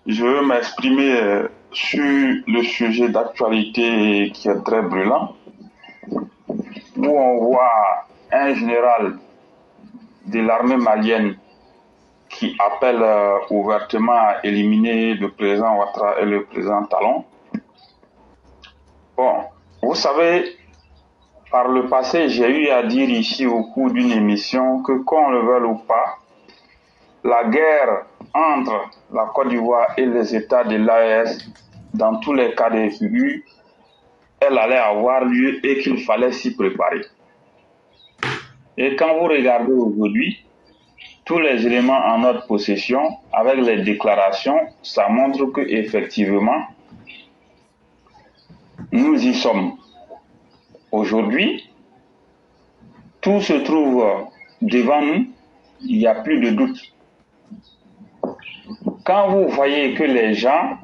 Je veux m'exprimer sur le sujet d'actualité qui est très brûlant, où on voit un général de l'armée malienne qui appelle ouvertement à éliminer le président Ouattara et le président Talon. Bon, vous savez, par le passé, j'ai eu à dire ici au cours d'une émission que, qu'on le veuille ou pas, la guerre entre la Côte d'Ivoire et les États de l'AES, dans tous les cas de figure, elle allait avoir lieu et qu'il fallait s'y préparer. Et quand vous regardez aujourd'hui, tous les éléments en notre possession, avec les déclarations, ça montre que effectivement, nous y sommes. Aujourd'hui, tout se trouve devant nous, il n'y a plus de doute. Quand vous voyez que les gens,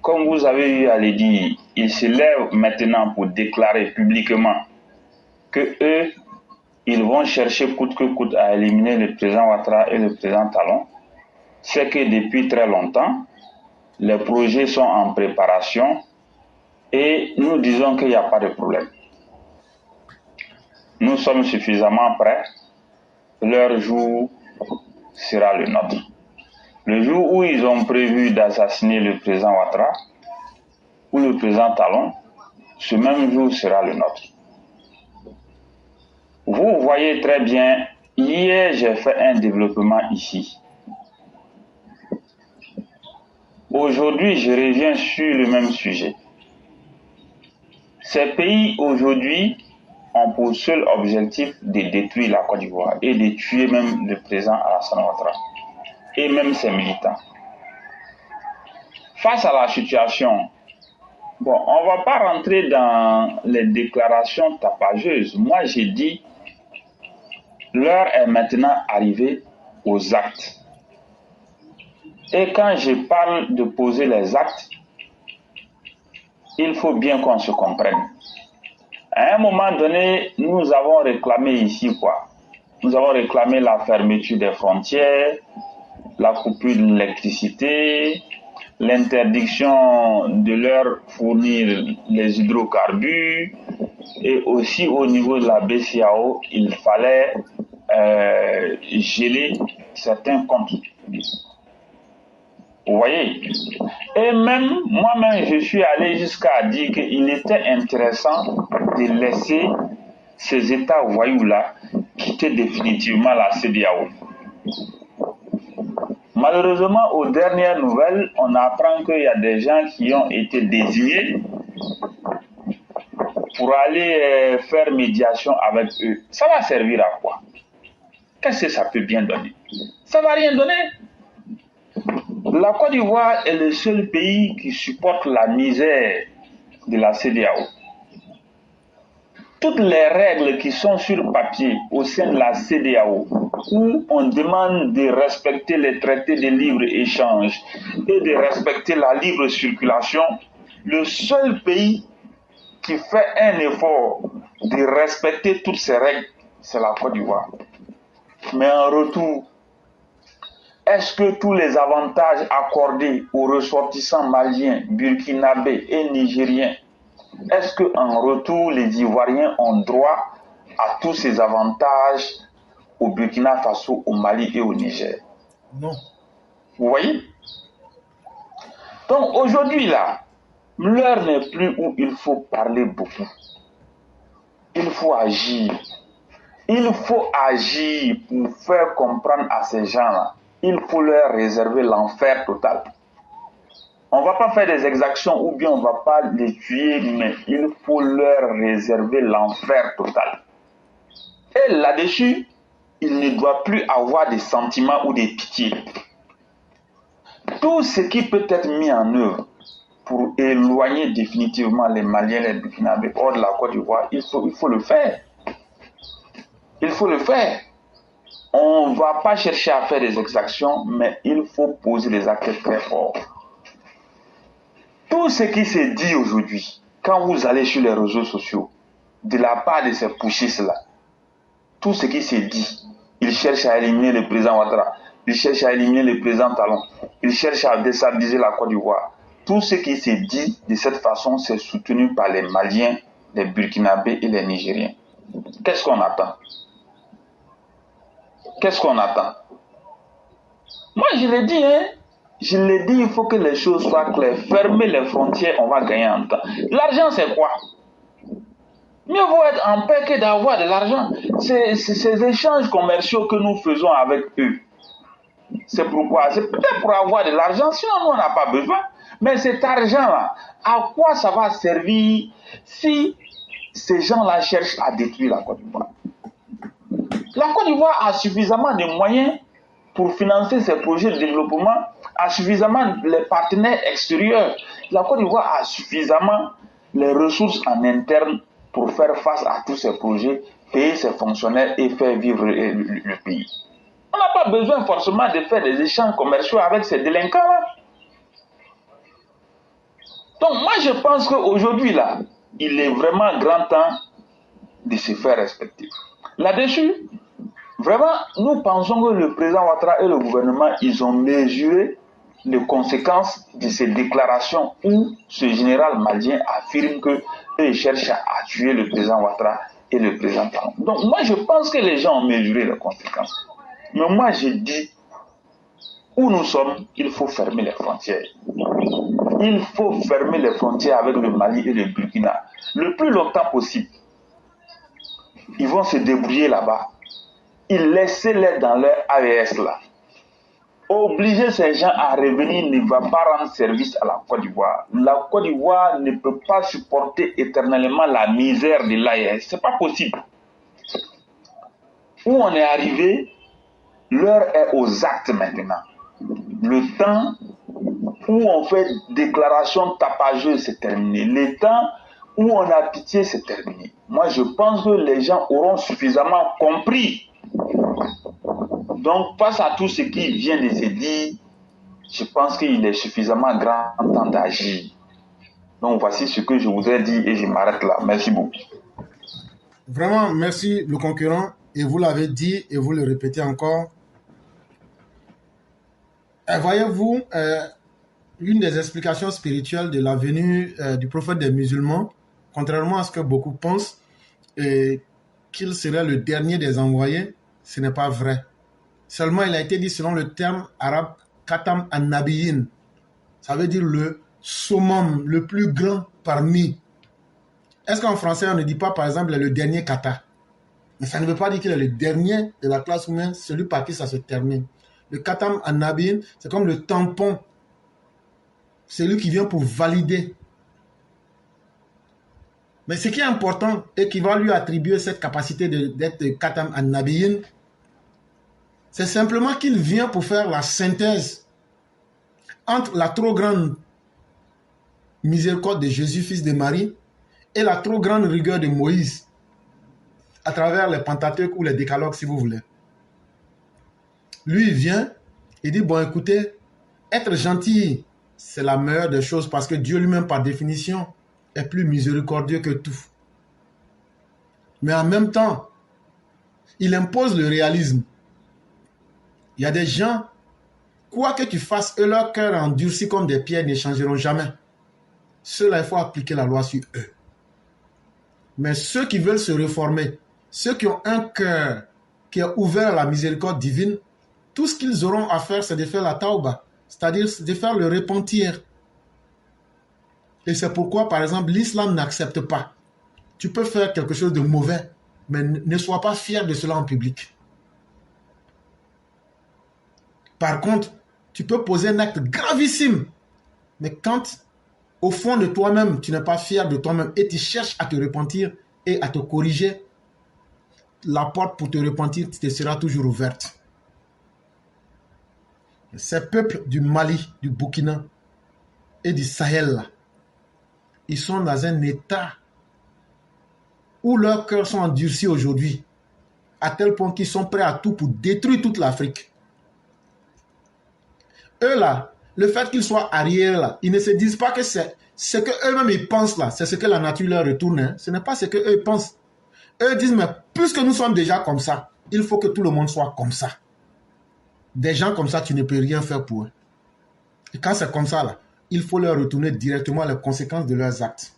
comme vous avez eu à le dire, ils se lèvent maintenant pour déclarer publiquement que eux, ils vont chercher coûte que coûte à éliminer le président Ouattara et le président Talon, c'est que depuis très longtemps, les projets sont en préparation et nous disons qu'il n'y a pas de problème. Nous sommes suffisamment prêts, leur jour sera le nôtre. Le jour où ils ont prévu d'assassiner le président Ouattara ou le président Talon, ce même jour sera le nôtre. Vous voyez très bien, hier j'ai fait un développement ici. Aujourd'hui, je reviens sur le même sujet. Ces pays aujourd'hui ont pour seul objectif de détruire la Côte d'Ivoire et de tuer même le président Alassane Ouattara et même ses militants. Face à la situation, bon, on ne va pas rentrer dans les déclarations tapageuses. Moi, j'ai dit, l'heure est maintenant arrivée aux actes. Et quand je parle de poser les actes, il faut bien qu'on se comprenne. À un moment donné, nous avons réclamé ici quoi? Nous avons réclamé la fermeture des frontières, la coupure de l'électricité, l'interdiction de leur fournir les hydrocarbures et aussi au niveau de la BCAO, il fallait geler certains comptes. Vous voyez? Et même, moi-même, je suis allé jusqu'à dire qu'il était intéressant de laisser ces États voyous-là quitter définitivement la CEDEAO. Malheureusement, aux dernières nouvelles, on apprend qu'il y a des gens qui ont été désignés pour aller faire médiation avec eux. Ça va servir à quoi? Qu'est-ce que ça peut bien donner? Ça ne va rien donner. La Côte d'Ivoire est le seul pays qui supporte la misère de la CEDEAO. Toutes les règles qui sont sur papier au sein de la CEDEAO, où on demande de respecter les traités de libre-échange et de respecter la libre circulation, le seul pays qui fait un effort de respecter toutes ces règles, c'est la Côte d'Ivoire. Mais en retour, est-ce que tous les avantages accordés aux ressortissants maliens, burkinabés et nigériens, est-ce qu'en retour, les Ivoiriens ont droit à tous ces avantages au Burkina Faso, au Mali et au Niger? Non. Vous voyez? Donc aujourd'hui, là, l'heure n'est plus où il faut parler beaucoup. Il faut agir. Il faut agir pour faire comprendre à ces gens-là. Il faut leur réserver l'enfer total. On ne va pas faire des exactions ou bien on ne va pas les tuer, mais il faut leur réserver l'enfer total. Et là-dessus, il ne doit plus avoir de sentiments ou de pitié. Tout ce qui peut être mis en œuvre pour éloigner définitivement les Maliens et les Burkinabés hors de la Côte d'Ivoire, il faut le faire. Il faut le faire. On ne va pas chercher à faire des exactions, mais il faut poser des actes très forts. Tout ce qui se dit aujourd'hui, quand vous allez sur les réseaux sociaux, de la part de ces pushistes-là, tout ce qui se dit, ils cherchent à éliminer le président Ouattara. il cherche à éliminer le président Talon, il cherche à déstabiliser la Côte d'Ivoire. Tout ce qui s'est dit de cette façon, c'est soutenu par les Maliens, les Burkinabés et les Nigériens. Qu'est-ce qu'on attend? Qu'est-ce qu'on attend? Moi, je l'ai dit, hein. Je l'ai dit, il faut que les choses soient claires. Fermer les frontières, on va gagner en temps. L'argent, c'est quoi? Mieux vaut être en paix que d'avoir de l'argent. C'est ces échanges commerciaux que nous faisons avec eux. C'est pourquoi? C'est peut-être pour avoir de l'argent, sinon nous, on n'a pas besoin. Mais cet argent-là, à quoi ça va servir si ces gens-là cherchent à détruire la Côte d'Ivoire? La Côte d'Ivoire a suffisamment de moyens pour financer ses projets de développement, a suffisamment les partenaires extérieurs. La Côte d'Ivoire a suffisamment les ressources en interne pour faire face à tous ces projets, payer ses fonctionnaires et faire vivre le pays. On n'a pas besoin forcément de faire des échanges commerciaux avec ces délinquants-là. Donc moi je pense qu'aujourd'hui là, il est vraiment grand temps de se faire respecter. Là-dessus, vraiment, nous pensons que le président Ouattara et le gouvernement, ils ont mesuré les conséquences de ces déclarations où ce général malien affirme qu'il cherche à tuer le président Ouattara et le président Talon. Donc moi je pense que les gens ont mesuré les conséquences. Mais moi je dis, où nous sommes, il faut fermer les frontières. Il faut fermer les frontières avec le Mali et le Burkina le plus longtemps possible. Ils vont se débrouiller là-bas. Laissez-les dans leur AES là. Obliger ces gens à revenir ne va pas rendre service à la Côte d'Ivoire. La Côte d'Ivoire ne peut pas supporter éternellement la misère de l'AES. Ce n'est pas possible. Où on est arrivé, l'heure est aux actes maintenant. Le temps où on fait déclaration tapageuse, c'est terminé. Le temps où on a pitié, c'est terminé. Moi, je pense que les gens auront suffisamment compris. Donc, face à tout ce qui vient de se dire, je pense qu'il est suffisamment grand temps d'agir. Donc, voici ce que je vous ai dit et je m'arrête là. Merci beaucoup. Vraiment, merci le concurrent. Et vous l'avez dit et vous le répétez encore. Voyez-vous, une des explications spirituelles de la venue du prophète des musulmans, contrairement à ce que beaucoup pensent, qu'il serait le dernier des envoyés, ce n'est pas vrai. Seulement, il a été dit selon le terme arabe Khatam an-Nabiyyin. Ça veut dire le summum, le plus grand parmi. Est-ce qu'en français, on ne dit pas, par exemple, le dernier kata? Mais ça ne veut pas dire qu'il est le dernier de la classe humaine, celui par qui ça se termine. Le Khatam an-Nabiyyin, c'est comme le tampon. C'est lui qui vient pour valider. Mais ce qui est important et qui va lui attribuer cette capacité d'être Khatam an-Nabiyyin, c'est simplement qu'il vient pour faire la synthèse entre la trop grande miséricorde de Jésus, fils de Marie, et la trop grande rigueur de Moïse, à travers les Pentateuques ou les Décalogues, si vous voulez. Lui, il vient et dit, bon, écoutez, être gentil, c'est la meilleure des choses parce que Dieu lui-même, par définition, est plus miséricordieux que tout. Mais en même temps, il impose le réalisme. Il y a des gens, quoi que tu fasses, eux, leur cœur endurci comme des pierres ne changeront jamais. Ceux-là, il faut appliquer la loi sur eux. Mais ceux qui veulent se réformer, ceux qui ont un cœur qui est ouvert à la miséricorde divine, tout ce qu'ils auront à faire, c'est de faire la tauba, c'est-à-dire de faire le repentir. Et c'est pourquoi, par exemple, l'islam n'accepte pas. Tu peux faire quelque chose de mauvais, mais ne sois pas fier de cela en public. Par contre, tu peux poser un acte gravissime, mais quand, au fond de toi-même, tu n'es pas fier de toi-même et tu cherches à te repentir et à te corriger, la porte pour te repentir te sera toujours ouverte. Ces peuples du Mali, du Burkina et du Sahel, ils sont dans un état où leurs cœurs sont endurcis aujourd'hui, à tel point qu'ils sont prêts à tout pour détruire toute l'Afrique. Eux là, le fait qu'ils soient arrière là, ils ne se disent pas que c'est ce qu'eux-mêmes ils pensent là, c'est ce que la nature leur retourne. Hein. Ce n'est pas ce qu'eux pensent. Eux disent, mais puisque nous sommes déjà comme ça, il faut que tout le monde soit comme ça. Des gens comme ça, tu ne peux rien faire pour eux. Et quand c'est comme ça, là, il faut leur retourner directement les conséquences de leurs actes.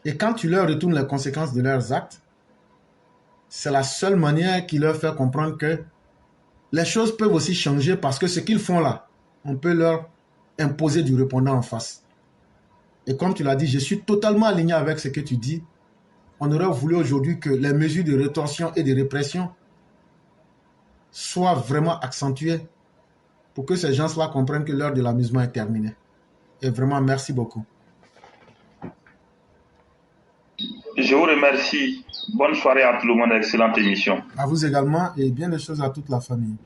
Et quand tu leur retournes les conséquences de leurs actes, c'est la seule manière qui leur fait comprendre que les choses peuvent aussi changer parce que ce qu'ils font là, on peut leur imposer du répondant en face. Et comme tu l'as dit, je suis totalement aligné avec ce que tu dis. On aurait voulu aujourd'hui que les mesures de rétorsion et de répression soient vraiment accentuées pour que ces gens-là comprennent que l'heure de l'amusement est terminée. Et vraiment, merci beaucoup. Je vous remercie. Bonne soirée à tout le monde. Excellente émission. À vous également et bien des choses à toute la famille.